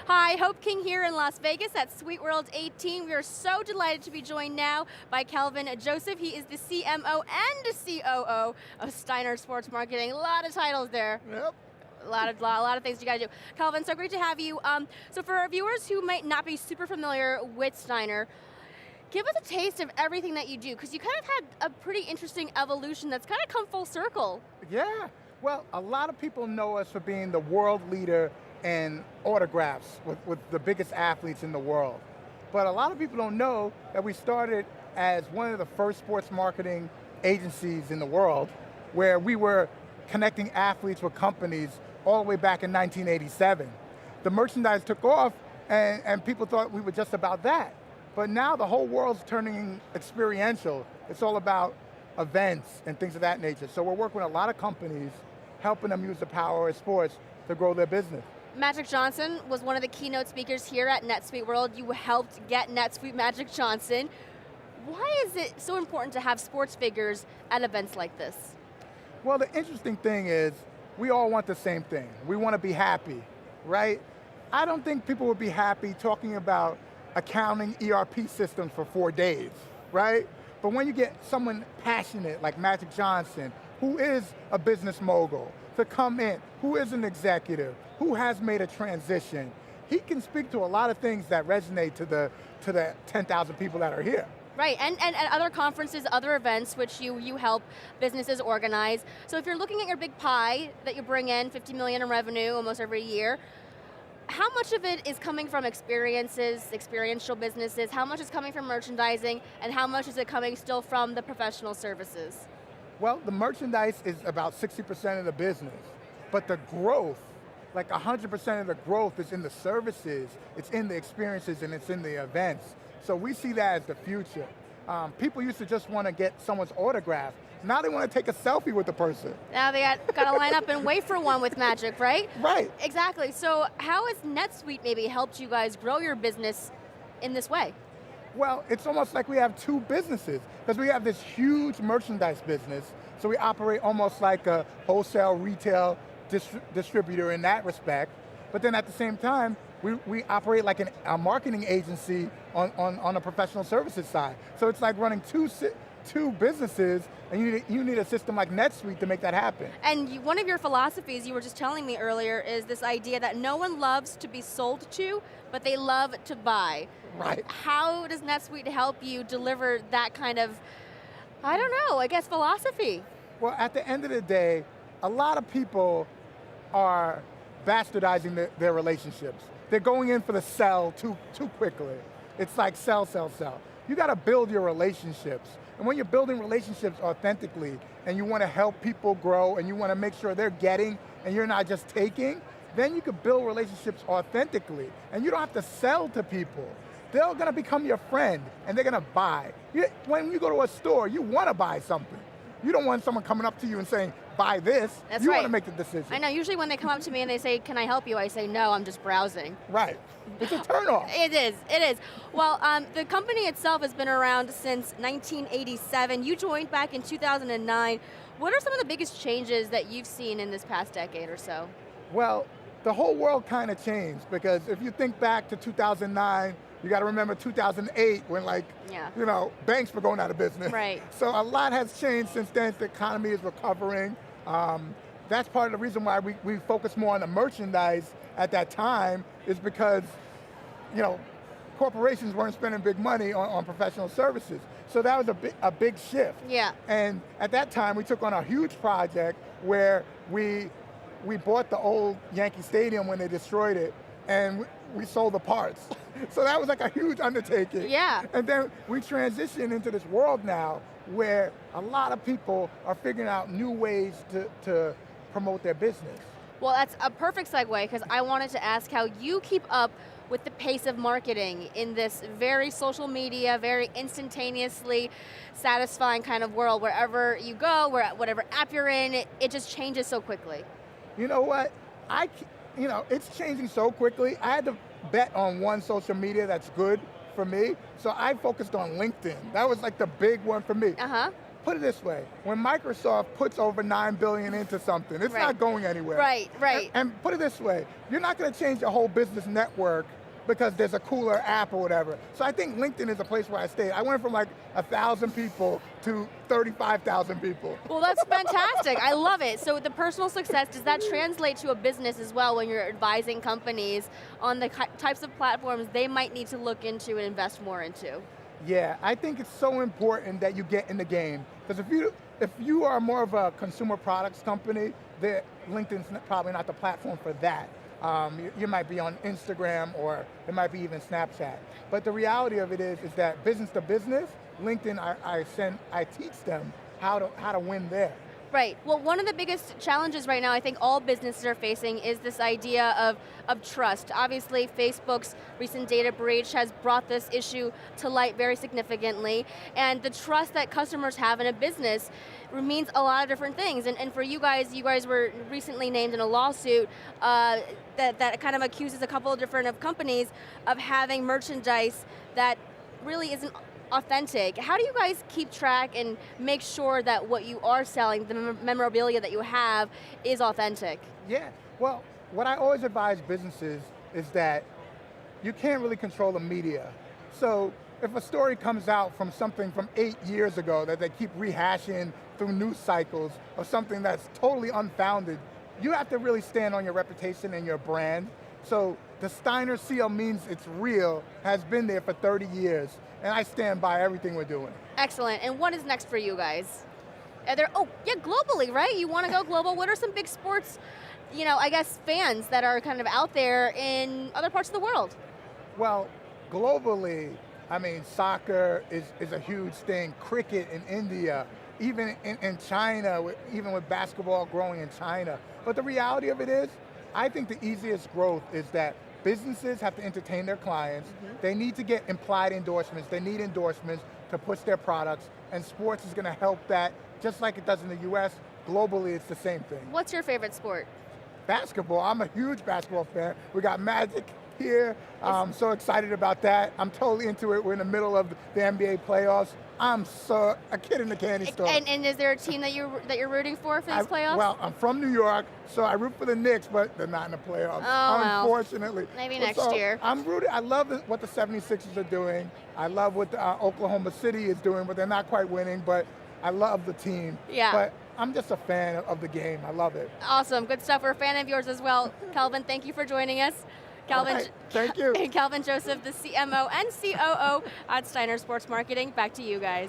Hi, Hope King here in Las Vegas at Sweet World 18. We are so delighted to be joined now by Kelvin Joseph. He is the CMO and COO of Steiner Sports Marketing. A lot of titles there. Yep. A lot of things you got to do. Kelvin, so great to have you. So for our viewers who might not be super familiar with Steiner, give us a taste of everything that you do, because you kind of had a pretty interesting evolution that's kind of come full circle. Yeah. Well, a lot of people know us for being the world leader in autographs with the biggest athletes in the world. But a lot of people don't know that we started as one of the first sports marketing agencies in the world, where we were connecting athletes with companies all the way back in 1987. The merchandise took off and people thought we were just about that. But now the whole world's turning experiential. It's all about events and things of that nature. So we're working with a lot of companies, helping them use the power of sports to grow their business. Magic Johnson was one of the keynote speakers here at NetSuite World. You helped get NetSuite Magic Johnson. Why is it so important to have sports figures at events like this? Well, the interesting thing is, we all want the same thing. We want to be happy, right? I don't think people would be happy talking about accounting ERP systems for 4 days, right? But when you get someone passionate like Magic Johnson, who is a business mogul, to come in, who is an executive, who has made a transition, he can speak to a lot of things that resonate to the 10,000 people that are here. Right, and other conferences, other events, which you help businesses organize. So if you're looking at your big pie that you bring in, 50 million in revenue almost every year, how much of it is coming from experiences, experiential businesses, how much is coming from merchandising, and how much is it coming still from the professional services? Well, the merchandise is about 60% of the business, but the growth, like 100% of the growth is in the services, it's in the experiences, and it's in the events. So we see that as the future. People used to just want to get someone's autograph. Now they want to take a selfie with the person. Now they got to line up and wait for one with Magic, right? Right. Exactly, so how has NetSuite maybe helped you guys grow your business in this way? Well, it's almost like we have two businesses, because we have this huge merchandise business, so we operate almost like a wholesale retail distributor in that respect, but then at the same time, we operate like a marketing agency on a professional services side. So it's like running two businesses, and you need a system like NetSuite to make that happen. And one of your philosophies, you were just telling me earlier, is this idea that no one loves to be sold to, but they love to buy. Right. How does NetSuite help you deliver that kind of, I don't know, I guess philosophy? Well, at the end of the day, a lot of people are bastardizing their relationships. They're going in for the sell too quickly. It's like sell, sell, sell. You got to build your relationships. And when you're building relationships authentically, and you want to help people grow, and you want to make sure they're getting, and you're not just taking, then you can build relationships authentically. And you don't have to sell to people. They're going to become your friend, and they're going to buy. When you go to a store, you want to buy something. You don't want someone coming up to you and saying, buy this. That's you right. want to make the decision. I know, usually when they come up to me and they say, can I help you? I say, no, I'm just browsing. Right, it's a turnoff. It is. Well, the company itself has been around since 1987. You joined back in 2009. What are some of the biggest changes that you've seen in this past decade or so? Well, the whole world kind of changed, because if you think back to 2009, you got to remember 2008 when banks were going out of business. Right. So a lot has changed since then. The economy is recovering. That's part of the reason why we focus more on the merchandise at that time, is because corporations weren't spending big money on professional services. So that was a big shift. Yeah. And at that time, we took on a huge project where we bought the old Yankee Stadium when they destroyed it, and we sold the parts. So that was like a huge undertaking. Yeah. And then we transitioned into this world now where a lot of people are figuring out new ways to promote their business. Well, that's a perfect segue, because I wanted to ask how you keep up with the pace of marketing in this very social media, very instantaneously satisfying kind of world. Wherever you go, whatever app you're in, it just changes so quickly. You know what? It's changing so quickly. I had to bet on one social media that's good for me, so I focused on LinkedIn. That was like the big one for me. put it this way, when Microsoft puts over $9 billion into something, it's Right. not going anywhere. Right, right. And put it this way, you're not going to change your whole business network because there's a cooler app or whatever. So I think LinkedIn is a place where I stay. I went from like 1,000 people to 35,000 people. Well, that's fantastic. I love it. So the personal success, does that translate to a business as well when you're advising companies on the types of platforms they might need to look into and invest more into? Yeah, I think it's so important that you get in the game. Because if you are more of a consumer products company, LinkedIn's probably not the platform for that. You might be on Instagram or it might be even Snapchat. But the reality of it is that business to business, LinkedIn, I teach them how to win there. Right, well one of the biggest challenges right now I think all businesses are facing is this idea of trust. Obviously Facebook's recent data breach has brought this issue to light very significantly, and the trust that customers have in a business means a lot of different things, and for you guys were recently named in a lawsuit that kind of accuses a couple of different companies of having merchandise that really isn't authentic. How do you guys keep track and make sure that what you are selling, the memorabilia that you have, is authentic? Yeah, well, what I always advise businesses is that you can't really control the media. So if a story comes out from something from 8 years ago that they keep rehashing through news cycles of something that's totally unfounded, you have to really stand on your reputation and your brand. So the Steiner seal means it's real, has been there for 30 years, and I stand by everything we're doing. Excellent, and what is next for you guys? Globally, right? You want to go global. What are some big sports, I guess, fans that are kind of out there in other parts of the world? Well, globally, I mean, soccer is a huge thing, cricket in India, even in China, even with basketball growing in China. But the reality of it is, I think the easiest growth is that businesses have to entertain their clients. They need to get implied endorsements. They need endorsements to push their products, and sports is going to help that, just like it does in the US. Globally, it's the same thing. What's your favorite sport? Basketball. I'm a huge basketball fan. We got Magic here. I'm so excited about that. I'm totally into it. We're in the middle of the NBA playoffs. I'm so a kid in the candy store. And is there a team that you're rooting for these playoffs? Well, I'm from New York, so I root for the Knicks, but they're not in the playoffs, unfortunately. Maybe next year. I'm rooting. I love what the 76ers are doing. I love what Oklahoma City is doing, but they're not quite winning, but I love the team. Yeah. But I'm just a fan of the game. I love it. Awesome, good stuff. We're a fan of yours as well. Kelvin, thank you for joining us. Kelvin, right, thank you. Kelvin Joseph, the CMO and COO at Steiner Sports Marketing. Back to you guys.